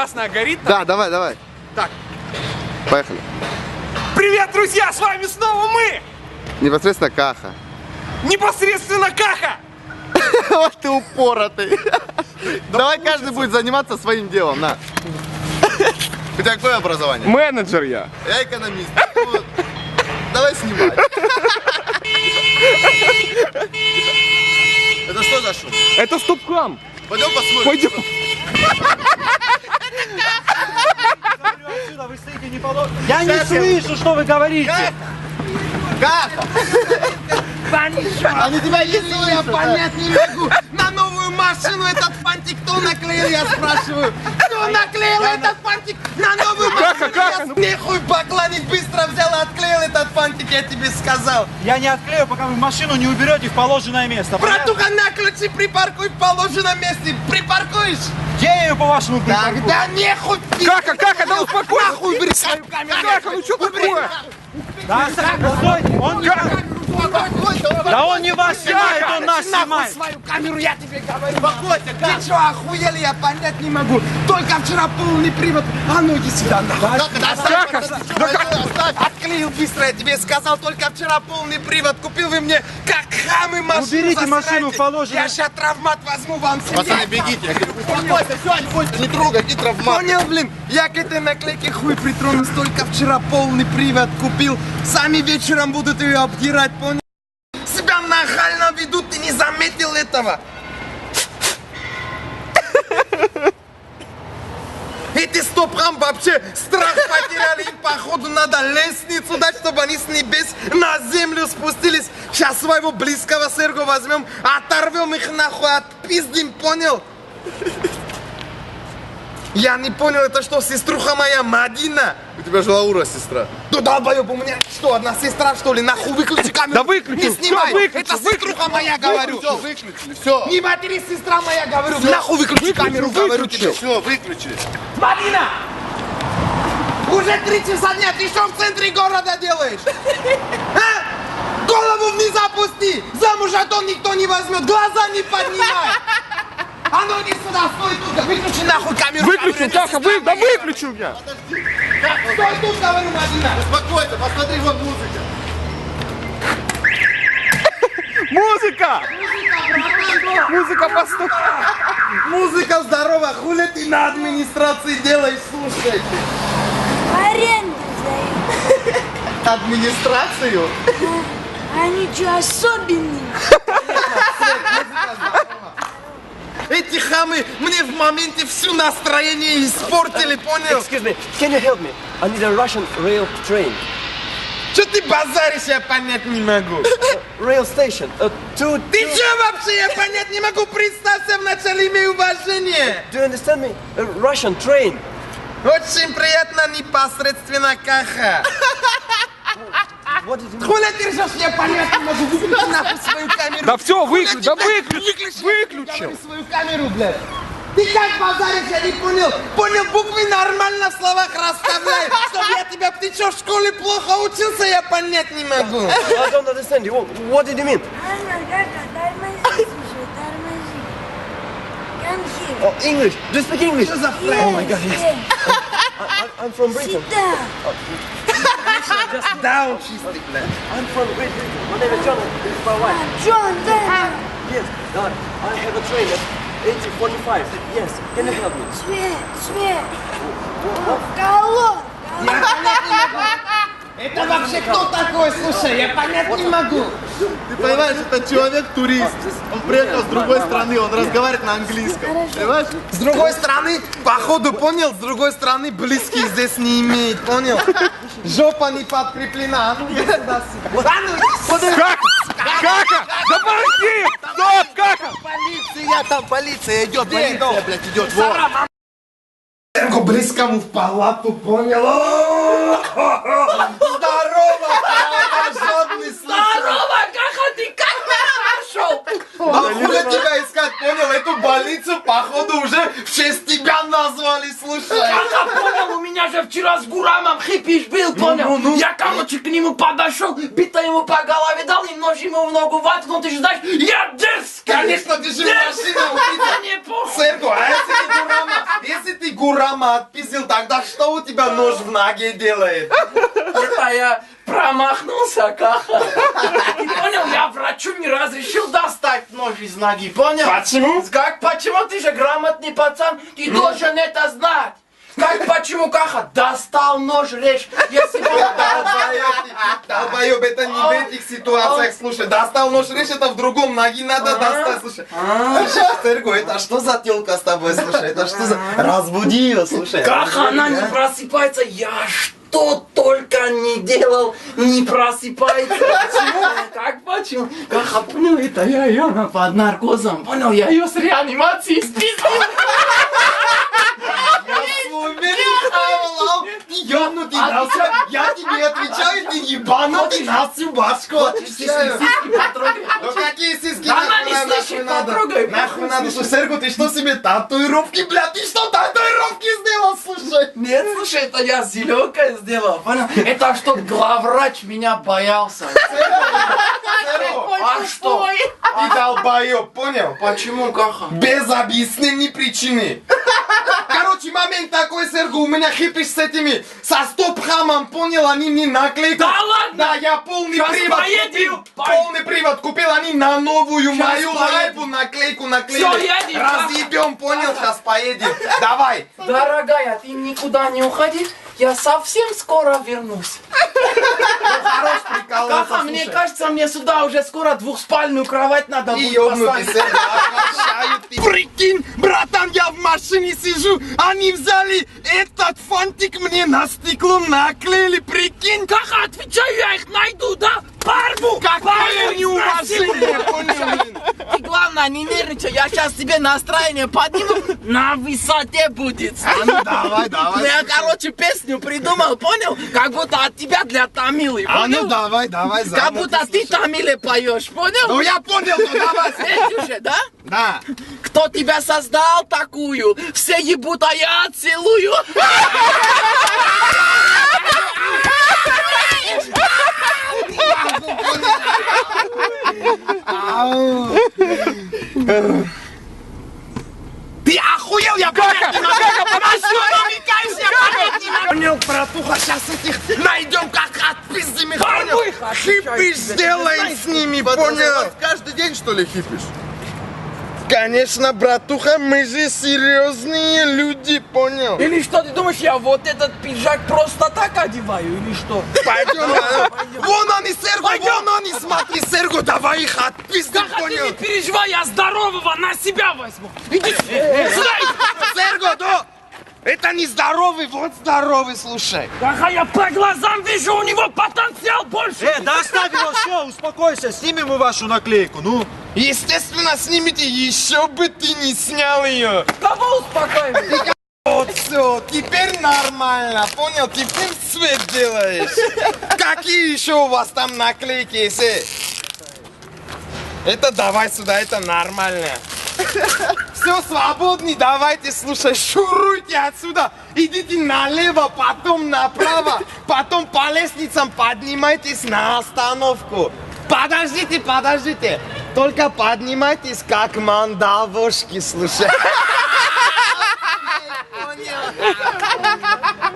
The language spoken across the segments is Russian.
красная горит? Да, давай, давай. Так. Поехали. Привет, друзья! С вами снова мы! Непосредственно Каха. Непосредственно Каха! Вот ты упоротый. Давай каждый будет заниматься своим делом, на. У тебя какое образование? Менеджер я. Я экономист. Вот. Давай снимай. Это что за шум? Это стоп-хам. Пойдем посмотрим. Пойдем. Я не слышу, что вы говорите. Как? Они тебя есть, Я понять не могу. На новую машину этот фантик кто наклеил, я спрашиваю. Кто наклеил этот фантик на новую машину? Как? Нехуй поклонить, быстро взял и отклеил этот фантик, я тебе сказал. Я не отклею, пока вы машину не уберете в положенное место. Братуха, на ключи припаркуй в положенном месте. Припаркуешь? Где я ее, по-вашему, припаркую? Тогда нехуй. Кака, да успокойся. Нахуй убери свою камеру. Кака, ну что такое? Да, стойте, он не вас... Да он не вас снимает, он нас Нахуй снимает. свою камеру, я тебе говорю. Ты что, охуели, я понять не могу. Только вчера полный привод. А ну иди сюда, нахуй. Отклеил быстро, я тебе сказал. Только вчера полный привод купил. Вы мне как хамы машину Уберите машину в положенное. Я сейчас травмат возьму вам себе. Пацаны, бегите. Я говорю, успокойся, все, не бойся, не трогай, не травмат. Понял, блин? Я к этой наклейке хуй притронусь. Только вчера полный привод купил. Сами вечером будут ее обдирать, понял? Себя нахально ведут, ты не заметил этого? Эти стоп-хам вообще страх потеряли, им походу надо лестницу дать, чтобы они с небес на землю спустились. Сейчас своего близкого Серго возьмем, оторвем их нахуй, отпиздим, понял? Я не понял, это что, сеструха моя Мадина? У тебя же Лаура, сестра. Ну долбоёб, у меня что, одна сестра что ли? Нахуй выключи камеру. Да выключи, Не снимай, всё, выключи, это сеструха моя, говорю. Все, выключили, все. Не матери, сестра моя, говорю. Нахуй выключи камеру, говорю тебе. Все, выключили. Мадина! Уже 3 часа дня, ты что в центре города делаешь? А? Голову вниз опусти! Замуж а то никто не возьмет, глаза не поднимай! А ну иди сюда, стой тут, выключи нахуй камеру. Выключи, Каха, да выключи у меня. Стой тут, говорю, Мадина. Успокойся, посмотри, вон музыка. Музыка! Музыка поступ. Музыка здорова, хули ты на администрации делаешь, слушай. Аренду сдают. Администрацию? А ничего особенного. Эти хамы мне в моменте всю настроение испортили, понял? Excuse me, can you help me? I need a Russian rail train. Что ты базаришь, я понять не могу. Rail station. Ты что вообще, я понять не могу, представься вначале, имей уважение. Do you understand me? A Russian train. Очень приятно, непосредственно Каха. What did you mean? Хуля ты ржешь, я понять не могу, выключи нахуй свою камеру. Да все, Хуля выключи, ты да так выключи, выключил. Говори свою камеру, блядь. Ты как базаришь, я не понял. Понял, буквы нормально в словах расставляй. Чтоб я тебя, ты что, в школе плохо учился, я понять не могу. I don't understand you. What did you mean? Ладно, Кака, тормози, слушай, тормози. Come here. Oh, English. Do you speak English? Что за Yes, фраг? Oh my God, yes. yes. I'm from Britain. Sit down. Да, чистый, блядь. I'm from Great Britain. My name is John. This is my wife. Джон, дай. Yes. I have a train at 18:45. Yes. Can you help me? Свет. Колор. Это вообще кто такой, слушай, я понять не могу. Ты понимаешь, это человек-турист. Он приехал с другой страны, он разговаривает на английском. Понимаешь? С другой стороны, походу, понял, с другой стороны, близкий здесь не имеет, понял? Жопа не подкреплена, а ну иди сюда, сука. А ну иди сюда. Каха, да подожди! Стоп, Каха! Полиция идет, полиция, блядь, идет. Вот. Эрго близкому в палату, понял? О, здорово, жадный слышал. Здорово, Каха, ты как меня нашел? А хули тебя искать, понял? Эту больницу, походу, уже в честь тебя назвали, слушай. Каха, понял, у меня же вчера с Гурамом хипиш был, понял? Я, короче, к нему подошел. подошел, бита ему по голове дал и нож ему в ногу воткнул. Ты же знаешь, я дерзкий. Конечно, ты же машина убита. Не похуй. Серго, а если ты Гурама отпиздил, тогда что у тебя нож в ноге делает? Это я промахнулся, Каха. Ты понял, я врачу не разрешил достать нож из ноги, понял? Почему? Как почему? Ты же грамотный пацан, ты должен это знать. Как почему, Каха? Достал нож, режь. Если бы он Долбоёб, это не в этих ситуациях, слушай, достал нож, режь, это в другом, ноги надо достать, слушай. Серго, это что за тёлка с тобой, слушай, это что за... Разбуди ее, слушай. Каха, она не просыпается, я что только не делал, не просыпается. Почему? Как почему? Каха, понял, это я ее под наркозом, понял, я ее с реанимации спиздил. Ты ёбнутый, я тебе отвечаю, ты ебанутый на всю башку. Отвечаю. Ну какие сиськи, нахуй надо? Нахуй надо, слушай, Серго, ты что себе татуировки, блядь, ты что татуировки сделал, слушай? Нет, слушай, это я зеленкой сделал, понял? Это чтоб главврач меня боялся. А что? Ты долбоёб, понял? Почему, Каха? Без объяснений причины. Короче, момент такой, Серго, у меня хипиш с этими, со стоп-хамом, понял, они мне наклейку. Да ладно? Да, я полный Сейчас привод поедем. купил. Полный привод купил, они на новую Сейчас мою поедем. лайпу наклейку наклеили. Всё, едем, разъебем, понял, сейчас поедем. Давай. Дорогая, ты никуда не уходи, я совсем скоро вернусь. Хорош прикалываться, Каха, мне слушай. кажется, мне сюда уже скоро двухспальную кровать надо И будет ёбнутый, поставить. Серго, отвечаю ты. Прикинь, братан, я в машине сижу, они взяли этот фантик мне на стекло наклеили, прикинь. Каха, отвечаю, я их найду, да? Порву! Какое неуважение, понял? Ты главное не нервничай, я сейчас тебе настроение подниму, на высоте будет. Давай, давай. Я, короче, песню придумал, понял? Как будто от тебя для Тамилы, А ну понял? давай, давай, Как будто ты Тамиле поешь, понял? Ну я понял, ну давай. Здесь уже, да? Да. Кто тебя создал такую? Все ебут, а я целую. Ты охуел, я понять не могу. Понял, братуха, сейчас этих найдем, как отпиздим их, понял? Хипиш сделай с ними, понял? Каждый день, что ли, хипишь? Конечно, братуха, мы же серьезные люди, понял? Или что, ты думаешь, я вот этот пиджак просто так одеваю, или что? Пойдем, вон они, Серго, вон они, смотри, Серго, давай их отпиздим, Каха, ты не понял? переживай, я здорового на себя возьму. Иди сюда. Серго, да! Это не здоровый, вот здоровый, слушай. Каха, я по глазам вижу, у него потенциал больше. Да оставь его, все, успокойся, снимем мы вашу наклейку, ну. Естественно, снимите, еще бы ты не снял ее. Кого успокаивай? Вот все, теперь нормально, понял? Теперь цвет делаешь. Какие еще у вас там наклейки есть? Это давай сюда, это нормально. Все, свободны, давайте, слушай, шуруйте отсюда. Идите налево, потом направо, потом по лестницам поднимайтесь на остановку. Подождите, подождите. Только поднимайтесь как мандавошки, слушай.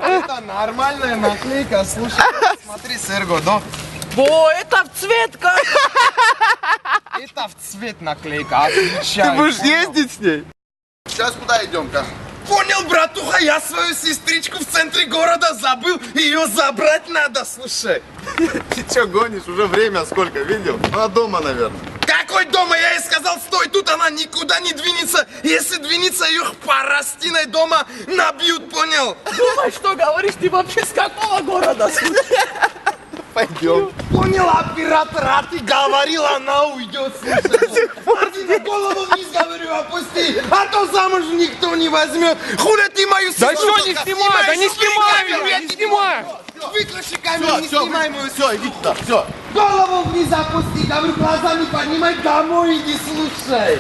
Это нормальная наклейка, слушай. Смотри, Серго, да? О, это в цвет, как. Это в цвет наклейка, отличаю. Ты будешь ездить с ней? Сейчас куда идем, Каха? Понял, братуха, я свою сестричку в центре города забыл, ее забрать надо, слушай. Ты чё гонишь? Уже время сколько, видел? Она дома, наверное. Какой дома? Я ей сказал, стой тут, она никуда не двинется. Если двинется, ее парастиной дома набьют, понял? Думай, что говоришь, ты вообще с какого города? Пойдем. Понял, оператор, а ты говорил, она уйдет, слушай. А ты на голову вниз, говорю, опусти, а то замуж никто не возьмет. Хуля ты мою сестру? Да что не снимай, да не снимай камеру, меня, я не тебе снимай. говорю. Выключи камеру, не снимай мою Все, иди туда, все. голову вниз опусти, говорю, глаза не поднимай, домой иди, слушай.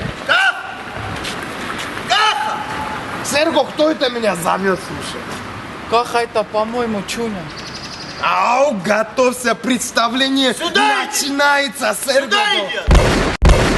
Каха! Серго, кто это меня зовет, слушай? Каха, это, по-моему, Чуня. Ау, готовься, представление начинается, сэр. Сюда иди!